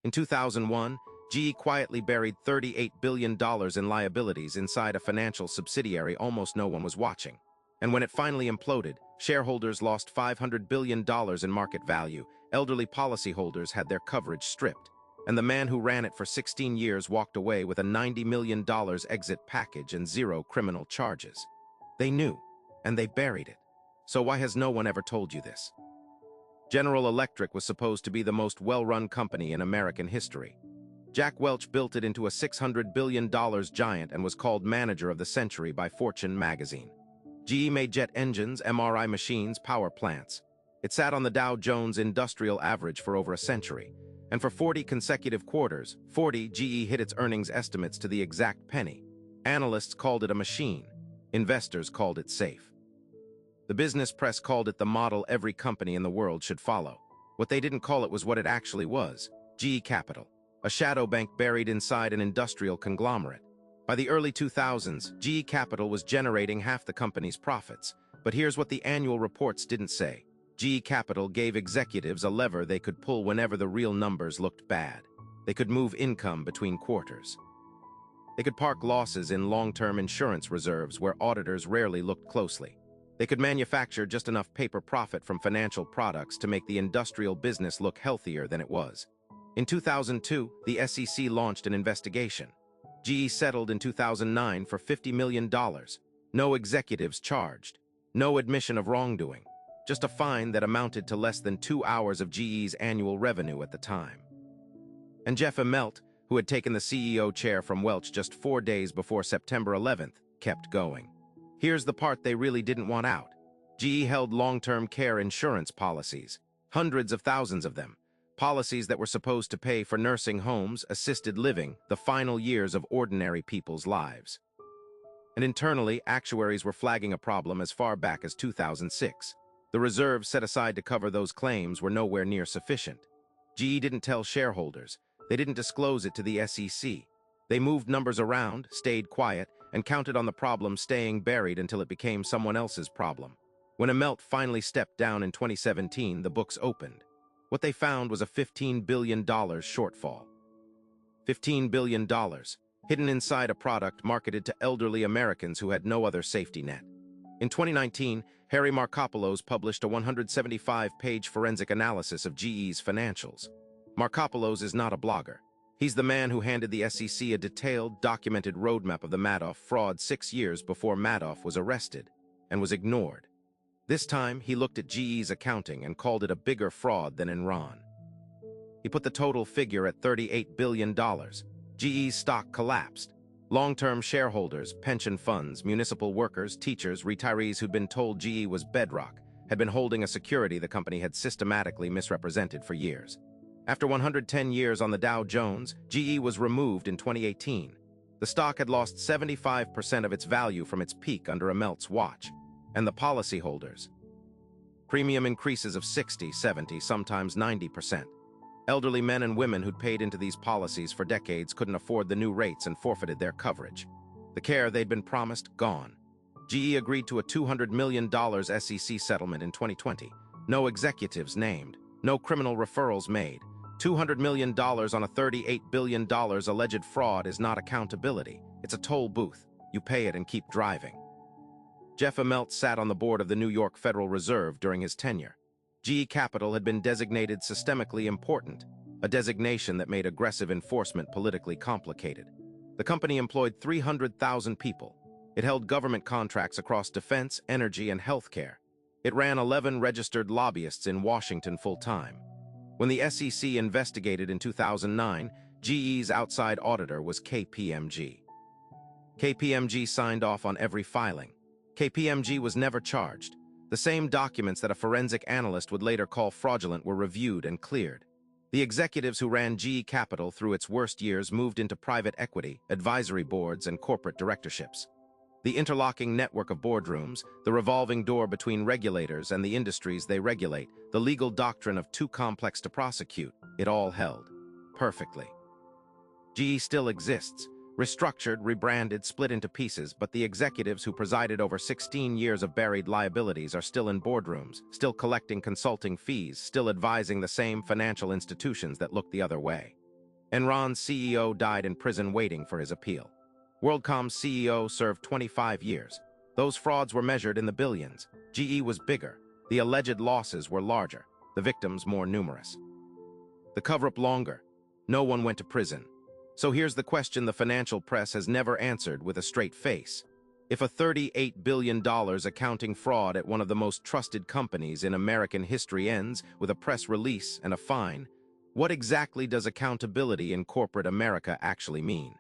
In 2001, GE quietly buried $38 billion in liabilities inside a financial subsidiary almost no one was watching. And when it finally imploded, shareholders lost $500 billion in market value, elderly policyholders had their coverage stripped, and the man who ran it for 16 years walked away with a $90 million exit package and zero criminal charges. They knew, and they buried it. So why has no one ever told you this? General Electric was supposed to be the most well-run company in American history. Jack Welch built it into a $600 billion giant and was called Manager of the Century by Fortune magazine. GE made jet engines, MRI machines, power plants. It sat on the Dow Jones Industrial Average for over a century. And for 40 consecutive quarters, GE hit its earnings estimates to the exact penny. Analysts called it a machine. Investors called it safe. The business press called it the model every company in the world should follow. What they didn't call it was what it actually was: GE Capital, a shadow bank buried inside an industrial conglomerate. By the early 2000s, GE Capital was generating half the company's profits. But here's what the annual reports didn't say. GE Capital gave executives a lever they could pull whenever the real numbers looked bad. They could move income between quarters. They could park losses in long-term insurance reserves where auditors rarely looked closely. They could manufacture just enough paper profit from financial products to make the industrial business look healthier than it was. In 2002, the SEC launched an investigation. GE settled in 2009 for $50 million. No executives charged. No admission of wrongdoing. Just a fine that amounted to less than 2 hours of GE's annual revenue at the time. And Jeff Immelt, who had taken the CEO chair from Welch just 4 days before September 11th, kept going. Here's the part they really didn't want out. GE held long-term care insurance policies, hundreds of thousands of them, policies that were supposed to pay for nursing homes, assisted living, the final years of ordinary people's lives. And internally, actuaries were flagging a problem as far back as 2006. The reserves set aside to cover those claims were nowhere near sufficient. GE didn't tell shareholders. They didn't disclose it to the SEC. They moved numbers around, stayed quiet, and counted on the problem staying buried until it became someone else's problem. When Immelt finally stepped down in 2017, the books opened. What they found was a $15 billion shortfall. $15 billion, hidden inside a product marketed to elderly Americans who had no other safety net. In 2019, Harry Markopolos published a 175-page forensic analysis of GE's financials. Markopolos is not a blogger. He's the man who handed the SEC a detailed, documented roadmap of the Madoff fraud 6 years before Madoff was arrested and was ignored. This time, he looked at GE's accounting and called it a bigger fraud than Enron. He put the total figure at $38 billion. GE's stock collapsed. Long-term shareholders, pension funds, municipal workers, teachers, retirees who'd been told GE was bedrock had been holding a security the company had systematically misrepresented for years. After 110 years on the Dow Jones, GE was removed in 2018. The stock had lost 75% of its value from its peak under Immelt's watch. And the policyholders. Premium increases of 60, 70, sometimes 90%. Elderly men and women who'd paid into these policies for decades couldn't afford the new rates and forfeited their coverage. The care they'd been promised, gone. GE agreed to a $200 million SEC settlement in 2020. No executives named. No criminal referrals made. $200 million on a $38 billion alleged fraud is not accountability. It's a toll booth. You pay it and keep driving. Jeff Immelt sat on the board of the New York Federal Reserve during his tenure. GE Capital had been designated systemically important, a designation that made aggressive enforcement politically complicated. The company employed 300,000 people. It held government contracts across defense, energy, and healthcare. It ran 11 registered lobbyists in Washington full-time. When the SEC investigated in 2009, GE's outside auditor was KPMG. KPMG signed off on every filing. KPMG was never charged. The same documents that a forensic analyst would later call fraudulent were reviewed and cleared. The executives who ran GE Capital through its worst years moved into private equity, advisory boards, and corporate directorships. The interlocking network of boardrooms, the revolving door between regulators and the industries they regulate, the legal doctrine of too complex to prosecute, it all held. Perfectly. GE still exists. Restructured, rebranded, split into pieces, but the executives who presided over 16 years of buried liabilities are still in boardrooms, still collecting consulting fees, still advising the same financial institutions that look the other way. Enron's CEO died in prison waiting for his appeal. WorldCom's CEO served 25 years. Those frauds were measured in the billions. GE was bigger. The alleged losses were larger. The victims more numerous. The cover-up longer. No one went to prison. So here's the question the financial press has never answered with a straight face. If a $38 billion accounting fraud at one of the most trusted companies in American history ends with a press release and a fine, what exactly does accountability in corporate America actually mean?